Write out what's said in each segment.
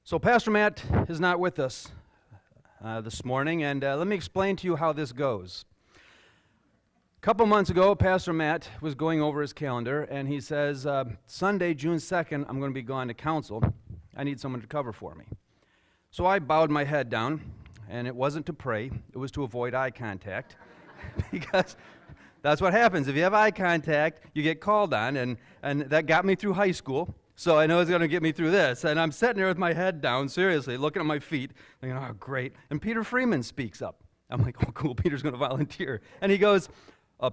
So Pastor Matt is not with us this morning, and let me explain to you how this goes. A couple months ago, Pastor Matt was going over his calendar, and he says, Sunday, June 2nd, I'm going to be gone to council. I need someone to cover for me. So I bowed my head down, and it wasn't to pray. It was to avoid eye contact, because that's what happens. If you have eye contact, you get called on, and that got me through high school. So I know it's going to get me through this. And I'm sitting there with my head down, seriously, looking at my feet, thinking, oh, great. And Peter Freeman speaks up. I'm like, oh, cool, Peter's going to volunteer. And he goes,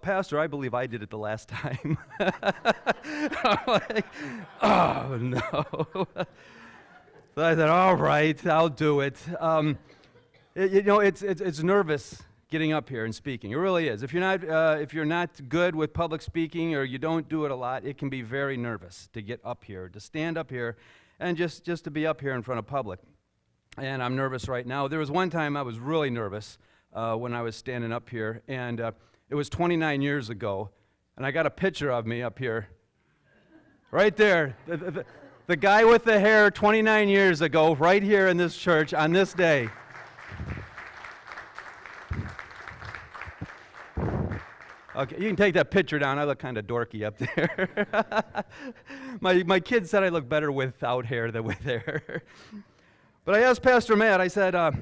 Pastor, I believe I did it the last time. I'm like, oh, no. So I said, all right, I'll do it. It's nervous getting up here and speaking. It really is. If you're not good with public speaking or you don't do it a lot, it can be very nervous to get up here, to stand up here, and just to be up here in front of public. And I'm nervous right now. There was one time I was really nervous when I was standing up here, and it was 29 years ago, and I got a picture of me up here, right there. The guy with the hair 29 years ago, right here in this church on this day. Okay, you can take that picture down. I look kind of dorky up there. My kids said I look better without hair than with hair. But I asked Pastor Matt, I said, I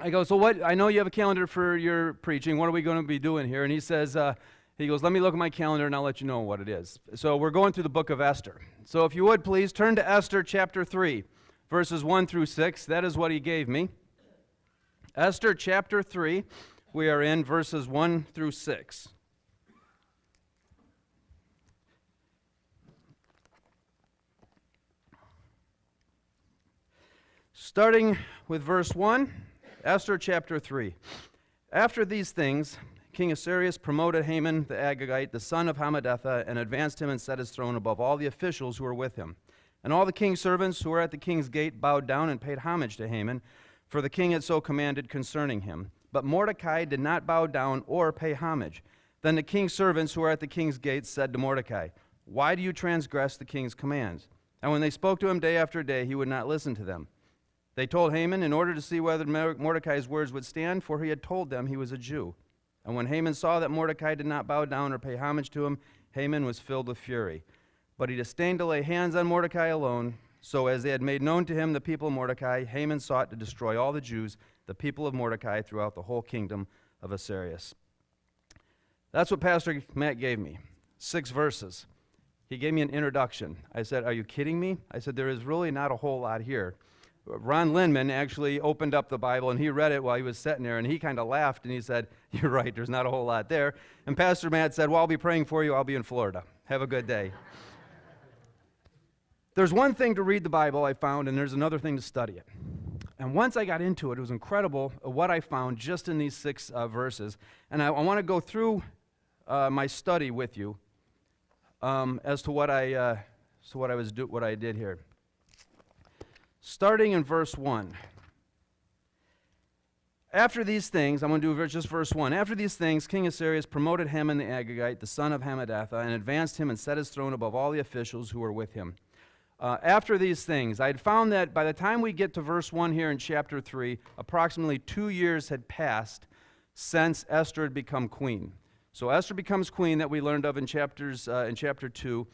go, so what, I know you have a calendar for your preaching. What are we going to be doing here? And he says, he goes, let me look at my calendar and I'll let you know what it is. So we're going through the book of Esther. So if you would please turn to Esther chapter 3, verses 1 through 6. That is what he gave me. Esther chapter 3. We are in verses 1 through 6. Starting with verse 1, Esther chapter 3. After these things, King Ahasuerus promoted Haman the Agagite, the son of Hammedatha, and advanced him and set his throne above all the officials who were with him. And all the king's servants who were at the king's gate bowed down and paid homage to Haman, for the king had so commanded concerning him. But Mordecai did not bow down or pay homage. Then the king's servants who were at the king's gates said to Mordecai, why do you transgress the king's commands? And when they spoke to him day after day, he would not listen to them. They told Haman in order to see whether Mordecai's words would stand, for he had told them he was a Jew. And when Haman saw that Mordecai did not bow down or pay homage to him, Haman was filled with fury. But he disdained to lay hands on Mordecai alone. So as they had made known to him the people of Mordecai, Haman sought to destroy all the Jews, the people of Mordecai, throughout the whole kingdom of Ahasuerus. That's what Pastor Matt gave me, 6 verses. He gave me an introduction. I said, are you kidding me? I said, there is really not a whole lot here. Ron Lindman actually opened up the Bible, and he read it while he was sitting there, and he kind of laughed, and he said, you're right, there's not a whole lot there. And Pastor Matt said, well, I'll be praying for you. I'll be in Florida. Have a good day. There's one thing to read the Bible, I found, and there's another thing to study it. And once I got into it, it was incredible what I found just in these 6 verses. And I want to go through my study with you as to what I did here. Starting in verse 1. After these things, I'm going to do just verse 1. After these things, King Ahasuerus promoted Haman the Agagite, the son of Hammedatha, and advanced him and set his throne above all the officials who were with him. After these things, I had found that by the time we get to verse 1 here in chapter 3, approximately 2 years had passed since Esther had become queen. So Esther becomes queen that we learned of in chapter 2.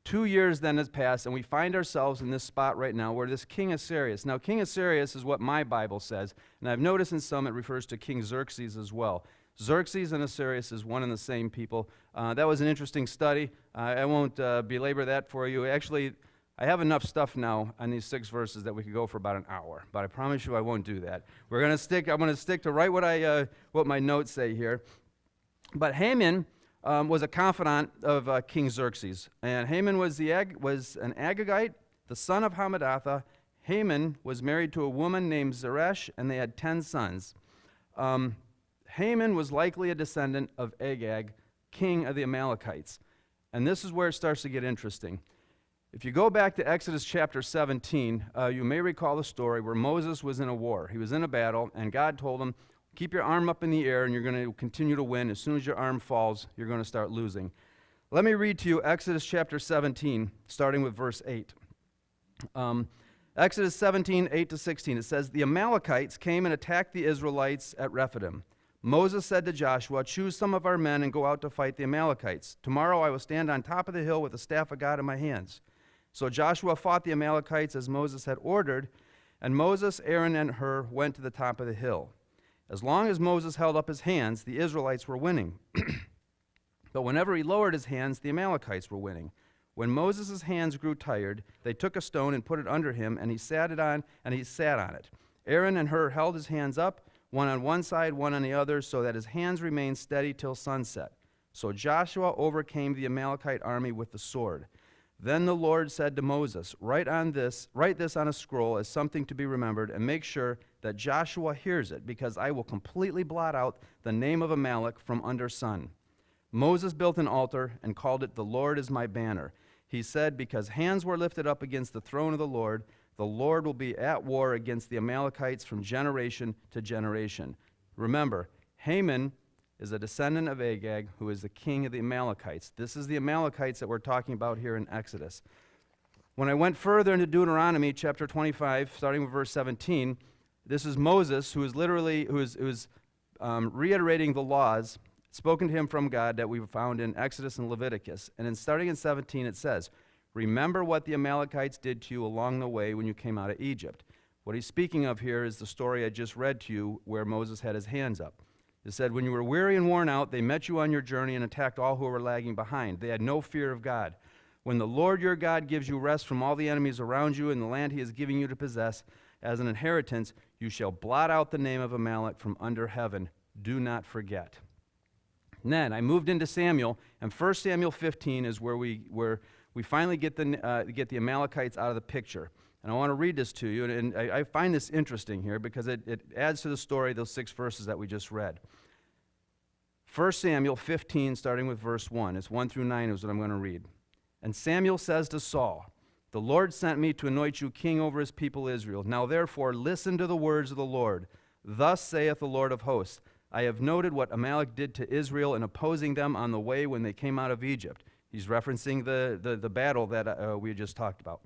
2 years then has passed, and we find ourselves in this spot right now where this King Ahasuerus. Now, King Ahasuerus is what my Bible says, and I've noticed in some it refers to King Xerxes as well. Xerxes and Ahasuerus is one and the same people. That was an interesting study. I won't belabor that for you. Actually, I have enough stuff now on these 6 verses that we could go for about an hour, but I promise you I won't do that. I'm going to stick to right what my notes say here. But Haman was a confidant of King Xerxes, and Haman was an Agagite, the son of Hammedatha. Haman was married to a woman named Zeresh, and they had 10 sons. Haman was likely a descendant of Agag, king of the Amalekites. And this is where it starts to get interesting. If you go back to Exodus chapter 17, you may recall the story where Moses was in a war. He was in a battle, and God told him, keep your arm up in the air, and you're going to continue to win. As soon as your arm falls, you're going to start losing. Let me read to you Exodus chapter 17, starting with verse 8. Exodus 17, 8-16, it says, the Amalekites came and attacked the Israelites at Rephidim. Moses said to Joshua, choose some of our men and go out to fight the Amalekites. Tomorrow I will stand on top of the hill with the staff of God in my hands. So Joshua fought the Amalekites as Moses had ordered, and Moses, Aaron, and Hur went to the top of the hill. As long as Moses held up his hands, the Israelites were winning. But whenever he lowered his hands, the Amalekites were winning. When Moses' hands grew tired, they took a stone and put it under him, and he sat on it. Aaron and Hur held his hands up, one on one side, one on the other, so that his hands remained steady till sunset. So Joshua overcame the Amalekite army with the sword. Then the Lord said to Moses, write this on a scroll as something to be remembered, and make sure that Joshua hears it, because I will completely blot out the name of Amalek from under sun. Moses built an altar and called it, the Lord is my banner. He said, because hands were lifted up against the throne of the Lord will be at war against the Amalekites from generation to generation. Remember, Haman is a descendant of Agag, who is the king of the Amalekites. This is the Amalekites that we're talking about here in Exodus. When I went further into Deuteronomy chapter 25, starting with verse 17, this is Moses, who is reiterating the laws spoken to him from God that we found in Exodus and Leviticus. And starting in 17, it says, remember what the Amalekites did to you along the way when you came out of Egypt. What he's speaking of here is the story I just read to you where Moses had his hands up. It said, when you were weary and worn out, they met you on your journey and attacked all who were lagging behind. They had no fear of God. When the Lord your God gives you rest from all the enemies around you in the land he is giving you to possess as an inheritance, you shall blot out the name of Amalek from under heaven. Do not forget. And then I moved into Samuel, and 1 Samuel 15 is where we finally get the Amalekites out of the picture. And I want to read this to you, and I find this interesting here because it adds to the story, those 6 verses that we just read. 1 Samuel 15, starting with verse 1. It's 1 through 9 is what I'm going to read. And Samuel says to Saul, the Lord sent me to anoint you king over his people Israel. Now therefore listen to the words of the Lord. Thus saith the Lord of hosts, I have noted what Amalek did to Israel in opposing them on the way when they came out of Egypt. He's referencing the battle that we just talked about.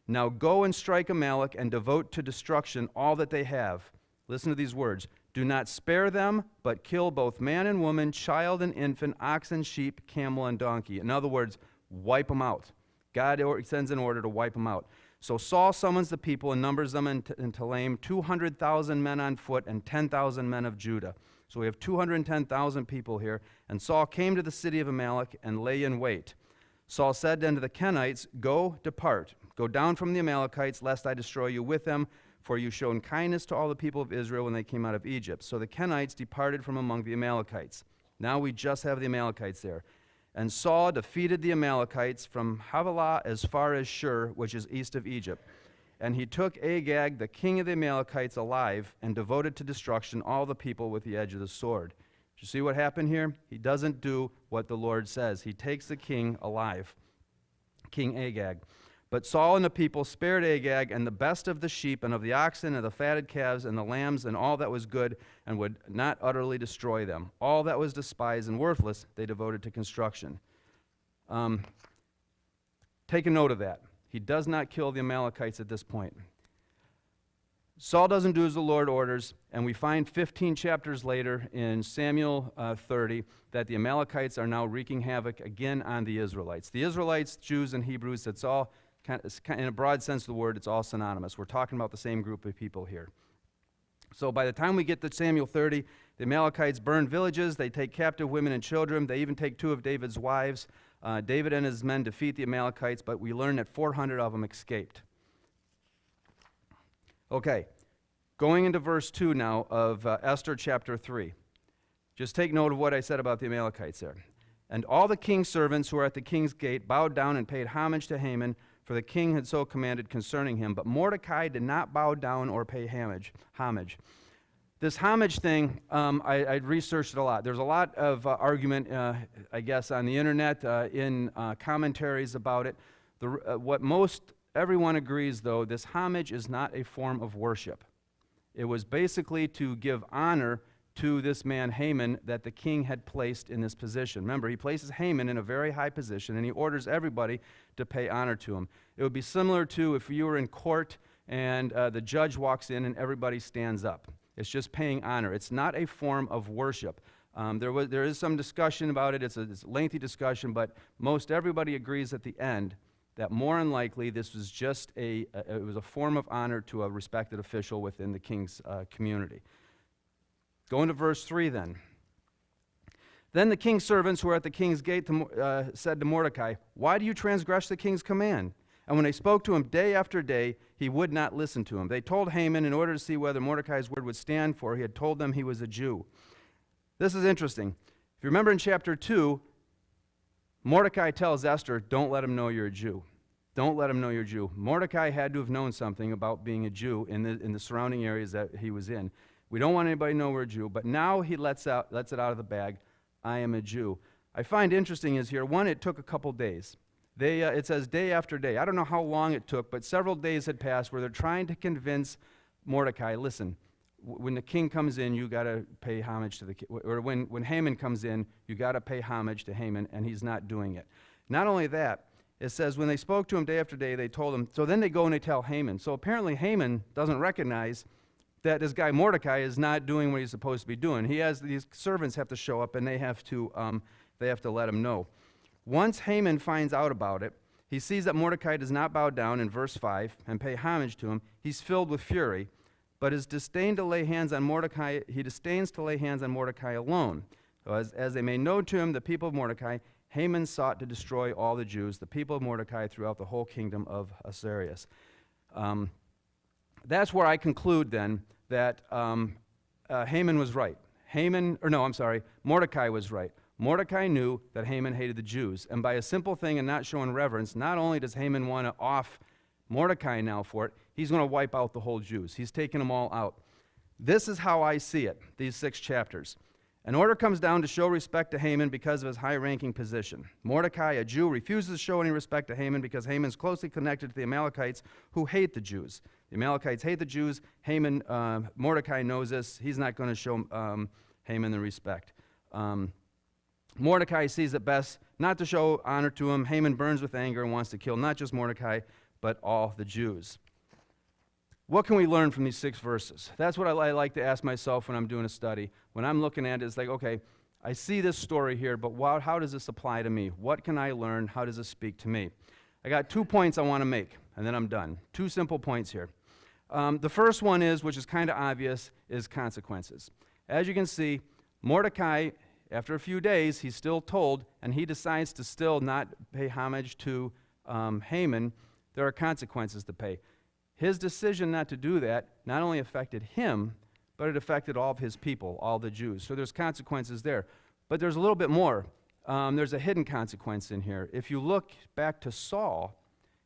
Now go and strike Amalek and devote to destruction all that they have. Listen to these words. Do not spare them, but kill both man and woman, child and infant, ox and sheep, camel and donkey. In other words, wipe them out. God sends an order to wipe them out. So Saul summons the people and numbers them in Telaim, 200,000 men on foot and 10,000 men of Judah. So we have 210,000 people here. And Saul came to the city of Amalek and lay in wait. Saul said then to the Kenites, go, depart. Go down from the Amalekites, lest I destroy you with them, for you shown kindness to all the people of Israel when they came out of Egypt. So the Kenites departed from among the Amalekites. Now we just have the Amalekites there. And Saul defeated the Amalekites from Havilah as far as Shur, which is east of Egypt. And he took Agag, the king of the Amalekites, alive, and devoted to destruction all the people with the edge of the sword. Did you see what happened here? He doesn't do what the Lord says. He takes the king alive, King Agag. But Saul and the people spared Agag and the best of the sheep and of the oxen and the fatted calves and the lambs and all that was good, and would not utterly destroy them. All that was despised and worthless they devoted to construction. Take a note of that. He does not kill the Amalekites at this point. Saul doesn't do as the Lord orders, and we find 15 chapters later in Samuel 30 that the Amalekites are now wreaking havoc again on the Israelites. The Israelites, Jews, and Hebrews, it's all, in a broad sense of the word, it's all synonymous. We're talking about the same group of people here. So by the time we get to Samuel 30, the Amalekites burn villages, they take captive women and children, they even take 2 of David's wives. David and his men defeat the Amalekites, but we learn that 400 of them escaped. Okay, going into verse 2 now of Esther chapter 3. Just take note of what I said about the Amalekites there. And all the king's servants who were at the king's gate bowed down and paid homage to Haman, for the king had so commanded concerning him. But Mordecai did not bow down or pay homage. This homage thing, I researched it a lot. There's a lot of argument, I guess, on the internet, in commentaries about it. What most everyone agrees, though, this homage is not a form of worship. It was basically to give honor to this man Haman that the king had placed in this position. Remember, he places Haman in a very high position, and he orders everybody to pay honor to him. It would be similar to if you were in court and the judge walks in and everybody stands up. It's just paying honor. It's not a form of worship. There is some discussion about it. It's a lengthy discussion, but most everybody agrees at the end that more than likely this was just it was a form of honor to a respected official within the king's community. Going to verse 3 then. Then the king's servants who were at the king's gate said to Mordecai, "Why do you transgress the king's command?" And when they spoke to him day after day, he would not listen to him. They told Haman in order to see whether Mordecai's word would stand, for he had told them he was a Jew. This is interesting. If you remember in chapter 2, Mordecai tells Esther, don't let him know you're a Jew. Don't let him know you're a Jew. Mordecai had to have known something about being a Jew in the surrounding areas that he was in. We don't want anybody to know we're a Jew, but now he lets it out of the bag. I am a Jew. I find interesting is here, one, it took a couple days. It says day after day. I don't know how long it took, but several days had passed where they're trying to convince Mordecai, listen, when the king comes in, you got to pay homage to the king. Or when Haman comes in, you got to pay homage to Haman, and he's not doing it. Not only that, it says when they spoke to him day after day, they told him, so then they go and they tell Haman. So apparently Haman doesn't recognize that this guy Mordecai is not doing what he's supposed to be doing. These servants have to show up, and they have to let him know. Once Haman finds out about it, he sees that Mordecai does not bow down in verse 5 and pay homage to him. He's filled with fury, but he disdains to lay hands on Mordecai alone. So as they made known to him, the people of Mordecai, Haman sought to destroy all the Jews, the people of Mordecai, throughout the whole kingdom of Ahasuerus. That's where I conclude then that Haman was right. Mordecai was right. Mordecai knew that Haman hated the Jews, and by a simple thing and not showing reverence, not only does Haman want to off Mordecai now for it, he's going to wipe out the whole Jews. He's taking them all out. This is how I see it, these 6 chapters. An order comes down to show respect to Haman because of his high-ranking position. Mordecai, a Jew, refuses to show any respect to Haman because Haman is closely connected to the Amalekites who hate the Jews. The Amalekites hate the Jews. Mordecai knows this. He's not going to show Haman the respect. Mordecai sees it best not to show honor to him. Haman burns with anger and wants to kill not just Mordecai, but all the Jews. What can we learn from these 6 verses? That's what I like to ask myself when I'm doing a study. When I'm looking at it, it's like, okay, I see this story here, but how does this apply to me? What can I learn? How does this speak to me? I got 2 points I want to make, and then I'm done. 2 simple points here. The first one is, which is kind of obvious, is consequences. As you can see, Mordecai, after a few days, he's still told, and he decides to still not pay homage to Haman. There are consequences to pay. His decision not to do that not only affected him, but it affected all of his people, all the Jews. So there's consequences there. But there's a little bit more. There's a hidden consequence in here. If you look back to Saul,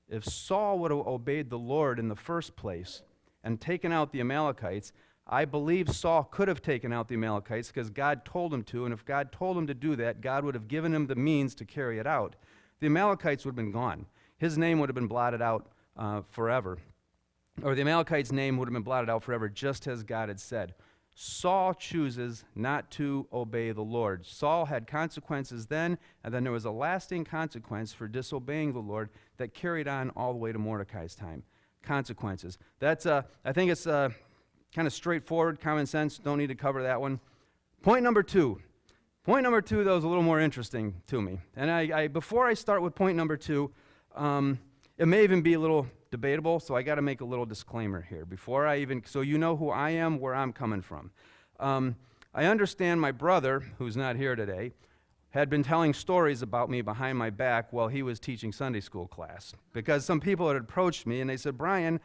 if Saul would have obeyed the Lord in the first place and taken out the Amalekites, I believe Saul could have taken out the Amalekites because God told him to, and if God told him to do that, God would have given him the means to carry it out. The Amalekites would have been gone. His name would have been blotted out forever. Or the Amalekites' name would have been blotted out forever, just as God had said. Saul chooses not to obey the Lord. Saul had consequences then, and then there was a lasting consequence for disobeying the Lord that carried on all the way to Mordecai's time. Consequences. That's I think it's kind of straightforward, common sense. Don't need to cover that one. Point number 2. Point number 2, though, is a little more interesting to me. And before I start with point number 2, it may even be a little debatable, so I got to make a little disclaimer here so you know who I am, where I'm coming from. I understand my brother, who's not here today, had been telling stories about me behind my back while he was teaching Sunday school class, because some people had approached me and they said, Brian,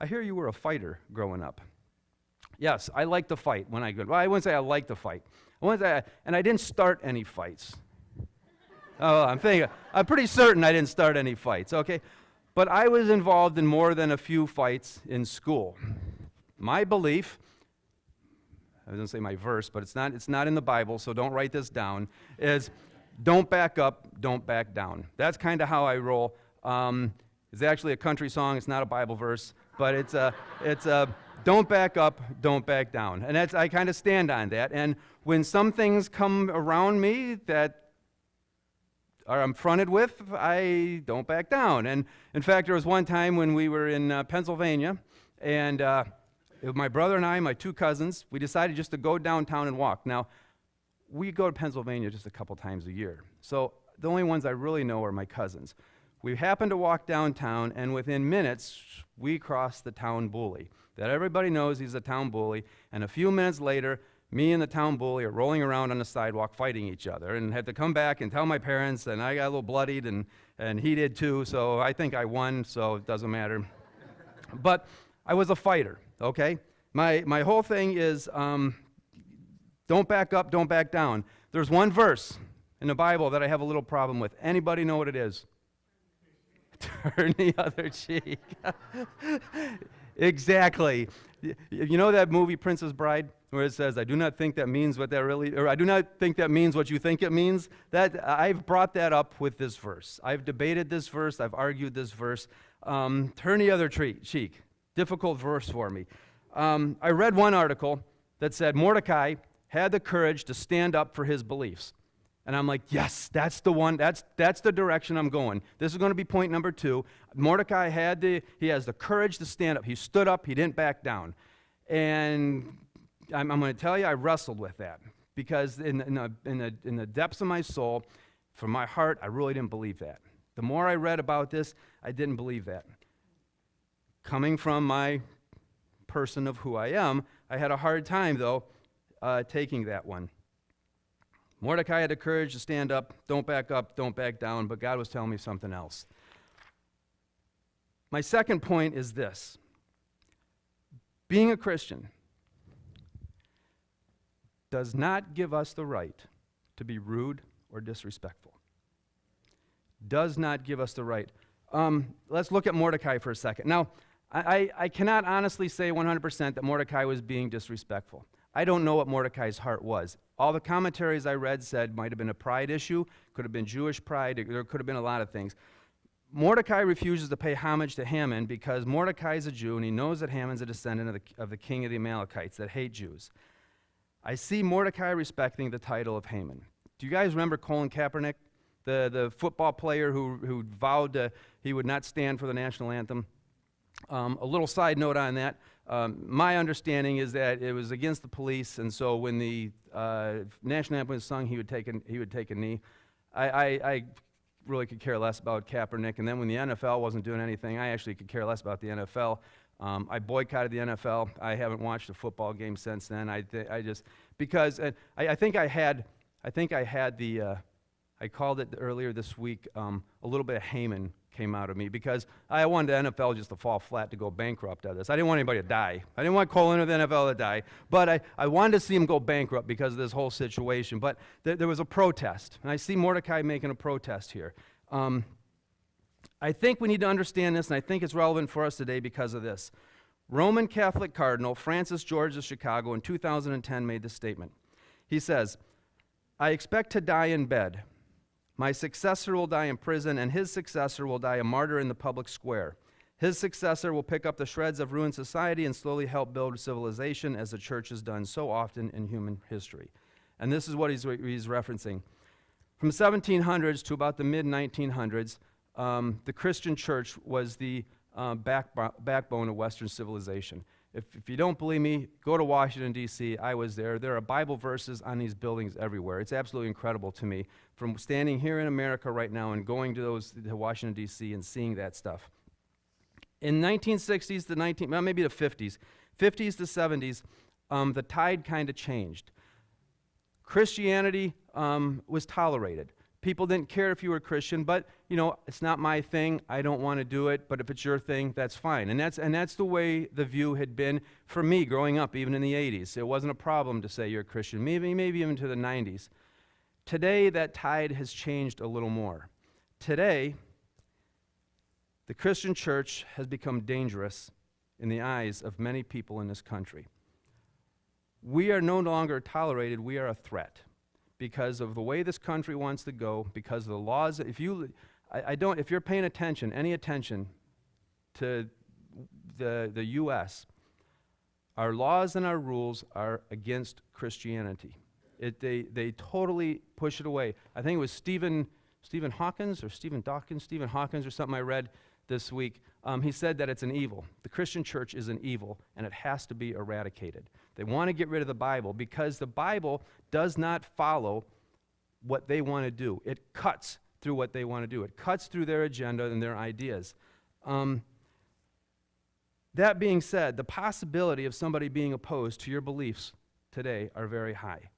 I hear you were a fighter growing up. Yes, I like to fight when I go. Well, I wouldn't say I like to fight. And I didn't start any fights. Oh, I'm pretty certain I didn't start any fights, okay? But I was involved in more than a few fights in school. My belief, I was going to say my verse, but it's not in the Bible, so don't write this down, is don't back up, don't back down. That's kind of how I roll. It's actually a country song. It's not a Bible verse, but it's don't back up, don't back down. And I kind of stand on that. And when some things come around me that I'm fronted with, I don't back down. And in fact, there was one time when we were in Pennsylvania, and my brother and I, my two cousins, we decided just to go downtown and walk. Now, we go to Pennsylvania just a couple times a year, so the only ones I really know are my cousins. We happened to walk downtown, and within minutes, we crossed the town bully. That everybody knows he's a town bully, and a few minutes later, me and the town bully are rolling around on the sidewalk fighting each other, and had to come back and tell my parents, and I got a little bloodied, and he did too, so I think I won, so it doesn't matter. But I was a fighter, okay? My whole thing is don't back up, don't back down. There's one verse in the Bible that I have a little problem with. Anybody know what it is? Turn the other cheek. Exactly. You know that movie Princess Bride, where it says, I do not think that means what that really, or I do not think that means what you think it means? That I've brought that up with this verse. I've debated this verse, I've argued this verse. Turn the other cheek. Difficult verse for me. I read one article that said Mordecai had the courage to stand up for his beliefs. And I'm like, yes, that's the one, that's the direction I'm going. This is going to be point number 2. Mordecai he has the courage to stand up. He stood up, he didn't back down. And I'm going to tell you, I wrestled with that. Because in the depths of my soul, from my heart, I really didn't believe that. The more I read about this, I didn't believe that. Coming from my person of who I am, I had a hard time, though, taking that one. Mordecai had the courage to stand up, don't back down, but God was telling me something else. My second point is this. Being a Christian does not give us the right to be rude or disrespectful. Does not give us the right. Let's look at Mordecai for a second. Now, I cannot honestly say 100% that Mordecai was being disrespectful. I don't know what Mordecai's heart was. All the commentaries I read said might have been a pride issue, could have been Jewish pride, there could have been a lot of things. Mordecai refuses to pay homage to Haman because Mordecai is a Jew and he knows that Haman's a descendant of the king of the Amalekites that hate Jews. I see Mordecai respecting the title of Haman. Do you guys remember Colin Kaepernick, the football player who vowed he would not stand for the national anthem? A little side note on that. My understanding is that it was against the police, and so when the national anthem was sung, he would take a knee. I really could care less about Kaepernick, and then when the NFL wasn't doing anything, I actually could care less about the NFL. I boycotted the NFL. I haven't watched a football game since then. I called it earlier this week. A little bit of Haman came out of me because I wanted the NFL just to fall flat, to go bankrupt out of this. I didn't want anybody to die. I didn't want Colin or the NFL to die, but I wanted to see him go bankrupt because of this whole situation. But there was a protest, and I see Mordecai making a protest here. I think we need to understand this, and I think it's relevant for us today because of this. Roman Catholic Cardinal Francis George of Chicago in 2010 made this statement. He says, I expect to die in bed. My successor will die in prison, and his successor will die a martyr in the public square. His successor will pick up the shreds of ruined society and slowly help build civilization, as the church has done so often in human history. And this is what he's referencing. From the 1700s to about the mid-1900s, the Christian church was the backbone of Western civilization. If you don't believe me, go to Washington, D.C. I was there. There are Bible verses on these buildings everywhere. It's absolutely incredible to me, from standing here in America right now and going to Washington, D.C. and seeing that stuff. In 1960s to maybe the 50s to 70s, the tide kind of changed. Christianity was tolerated. People didn't care if you were Christian, but it's not my thing. I don't want to do it, but if it's your thing, that's fine. And that's the way the view had been for me growing up, even in the 80s. It wasn't a problem to say you're a Christian, maybe even to the 90s. Today, that tide has changed a little more. Today, the Christian church has become dangerous in the eyes of many people in this country. We are no longer tolerated, we are a threat. Because of the way this country wants to go, because of the laws. If you're paying any attention to the U.S., our laws and our rules are against Christianity. They totally push it away. I think it was Stephen Stephen Hawkins or Stephen Hawkins or something I read this week. He said that it's an evil. The Christian church is an evil, and it has to be eradicated. They want to get rid of the Bible because the Bible does not follow what they want to do. It cuts through what they want to do. It cuts through their agenda and their ideas. That being said, the possibility of somebody being opposed to your beliefs today are very high.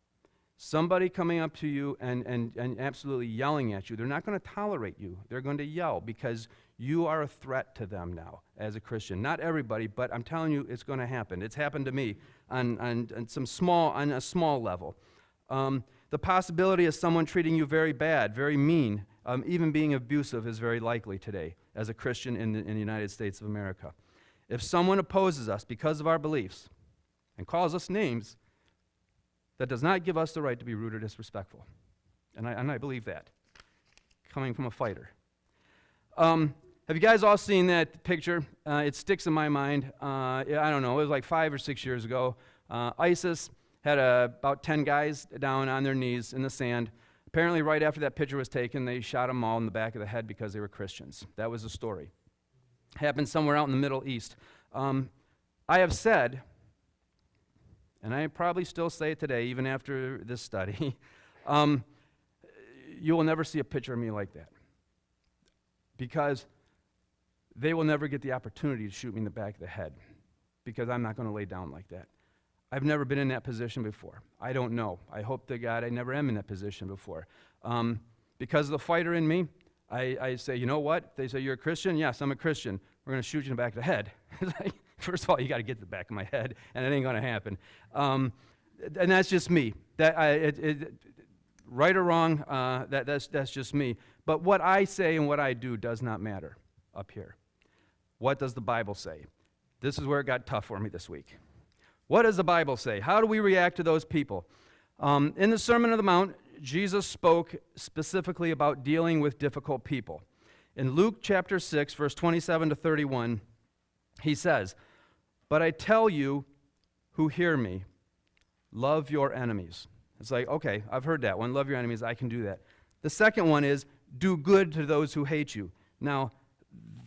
Somebody coming up to you and absolutely yelling at you, they're not going to tolerate you. They're going to yell because you are a threat to them now as a Christian. Not everybody, but I'm telling you it's going to happen. It's happened to me on a small level. The possibility of someone treating you very bad, very mean, even being abusive is very likely today as a Christian in the United States of America. If someone opposes us because of our beliefs and calls us names, that does not give us the right to be rude or disrespectful. And I believe that, coming from a fighter. Have you guys all seen that picture? It sticks in my mind. I don't know, it was like 5 or 6 years ago. ISIS had about 10 guys down on their knees in the sand. Apparently, right after that picture was taken, they shot them all in the back of the head because they were Christians. That was the story. Happened somewhere out in the Middle East. I have said, and I probably still say it today, even after this study, you will never see a picture of me like that. Because they will never get the opportunity to shoot me in the back of the head. Because I'm not going to lay down like that. I've never been in that position before. I don't know. I hope to God I never am in that position before. Because of the fighter in me, I say, you know what? They say, you're a Christian? Yes, I'm a Christian. We're going to shoot you in the back of the head. First of all, you got to get to the back of my head, and it ain't going to happen. And that's just me. Right or wrong, that's just me. But what I say and what I do does not matter up here. What does the Bible say? This is where it got tough for me this week. What does the Bible say? How do we react to those people? In the Sermon on the Mount, Jesus spoke specifically about dealing with difficult people. In Luke chapter 6, verse 27 to 31, he says, "But I tell you who hear me, love your enemies." It's like, okay, I've heard that one. Love your enemies, I can do that. The second one is, do good to those who hate you. Now,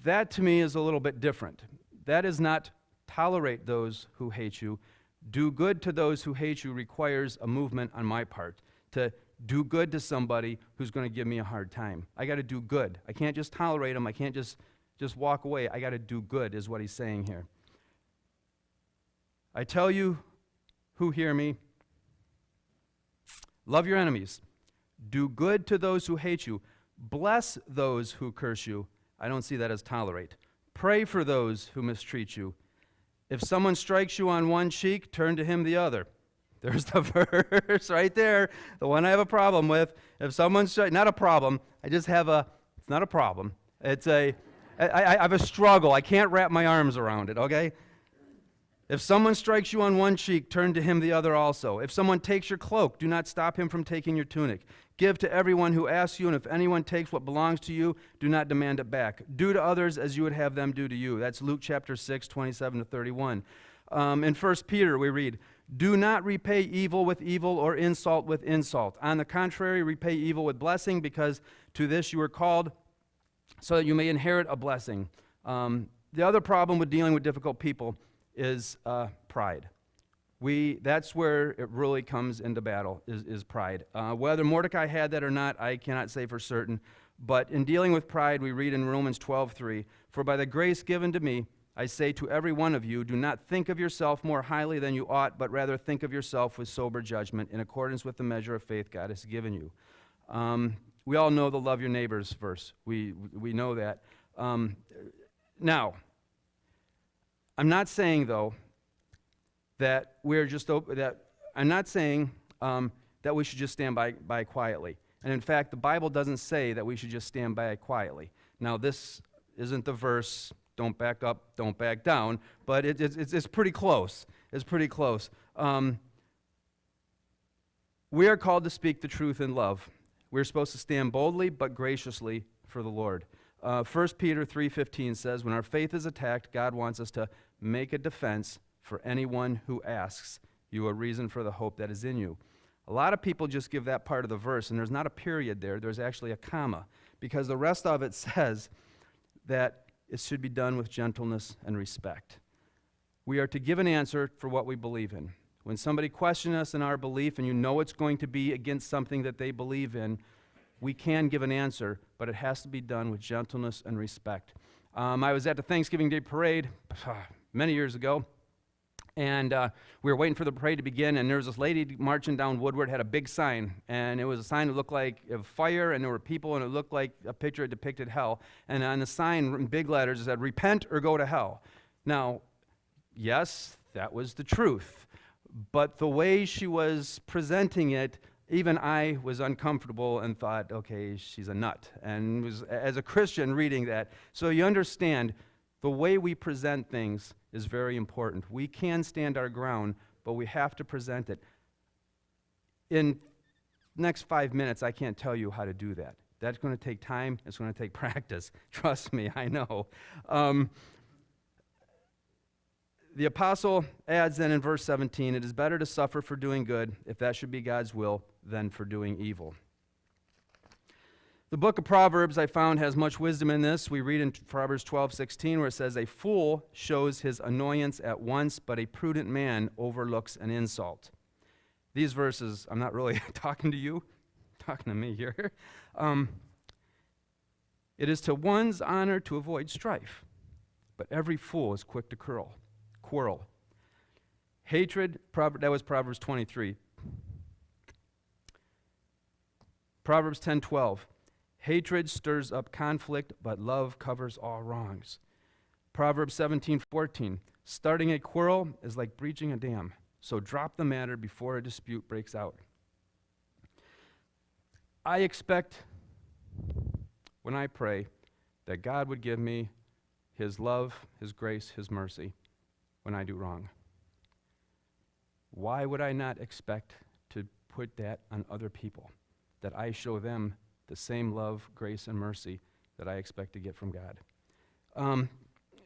that to me is a little bit different. That is not tolerate those who hate you. Do good to those who hate you requires a movement on my part to do good to somebody who's going to give me a hard time. I got to do good. I can't just tolerate them. I can't just walk away. I got to do good is what he's saying here. I tell you who hear me, love your enemies. Do good to those who hate you. Bless those who curse you. I don't see that as tolerate. Pray for those who mistreat you. If someone strikes you on one cheek, turn to him the other. There's the verse right there, the one I have a problem with. If someone's not a problem, it's not a problem. I have a struggle. I can't wrap my arms around it, okay? If someone strikes you on one cheek, turn to him the other also. If someone takes your cloak, do not stop him from taking your tunic. Give to everyone who asks you, and if anyone takes what belongs to you, do not demand it back. Do to others as you would have them do to you. That's Luke chapter 6, 27 to 31. In 1 Peter, we read, do not repay evil with evil or insult with insult. On the contrary, repay evil with blessing, because to this you were called, so that you may inherit a blessing. The other problem with dealing with difficult people is pride. That's where it really comes into battle, is pride. Whether Mordecai had that or not, I cannot say for certain. But in dealing with pride, we read in Romans 12:3, "For by the grace given to me, I say to every one of you, do not think of yourself more highly than you ought, but rather think of yourself with sober judgment in accordance with the measure of faith God has given you." We all know the love your neighbors verse. We know that. Now, I'm not saying, though, that I'm not saying that we should just stand by quietly. And in fact, the Bible doesn't say that we should just stand by quietly. Now, this isn't the verse, don't back up, don't back down, but it's pretty close. It's pretty close. We are called to speak the truth in love. We're supposed to stand boldly but graciously for the Lord. 1 Peter 3:15 says, when our faith is attacked, God wants us to make a defense for anyone who asks you a reason for the hope that is in you. A lot of people just give that part of the verse, and there's not a period there. There's actually a comma, because the rest of it says that it should be done with gentleness and respect. We are to give an answer for what we believe in. When somebody questions us in our belief, and you know it's going to be against something that they believe in, we can give an answer, but it has to be done with gentleness and respect. I was at the Thanksgiving Day parade many years ago, and we were waiting for the parade to begin, and there was this lady marching down Woodward, had a big sign, and it was a sign that looked like a fire, and there were people, and it looked like a picture that depicted hell. And on the sign, in big letters, it said, "Repent or go to hell." Now, yes, that was the truth, but the way she was presenting it, even I was uncomfortable and thought, okay, she's a nut. And was, as a Christian reading that, so you understand, the way we present things is very important. We can stand our ground, but we have to present it. In the next 5 minutes, I can't tell you how to do that. That's going to take time. It's going to take practice. Trust me, I know. The apostle adds then in verse 17, "It is better to suffer for doing good, if that should be God's will, than for doing evil." The book of Proverbs, I found, has much wisdom in this. We read in Proverbs 12:16, where it says, "A fool shows his annoyance at once, but a prudent man overlooks an insult." These verses, I'm not really talking to you, I'm talking to me here. It is to one's honor to avoid strife, but every fool is quick to quarrel. Hatred, that was Proverbs 23. Proverbs 10:12. Hatred stirs up conflict, but love covers all wrongs. Proverbs 17:14. Starting a quarrel is like breaching a dam, so drop the matter before a dispute breaks out. I expect, when I pray, that God would give me His love, His grace, His mercy when I do wrong. Why would I not expect to put that on other people? That I show them the same love, grace, and mercy that I expect to get from God.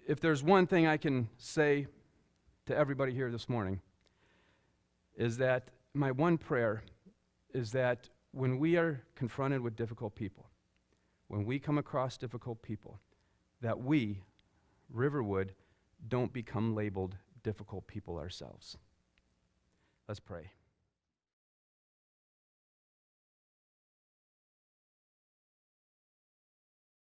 If there's one thing I can say to everybody here this morning, is that my one prayer is that when we are confronted with difficult people, when we come across difficult people, that we, Riverwood, don't become labeled difficult people ourselves. Let's pray.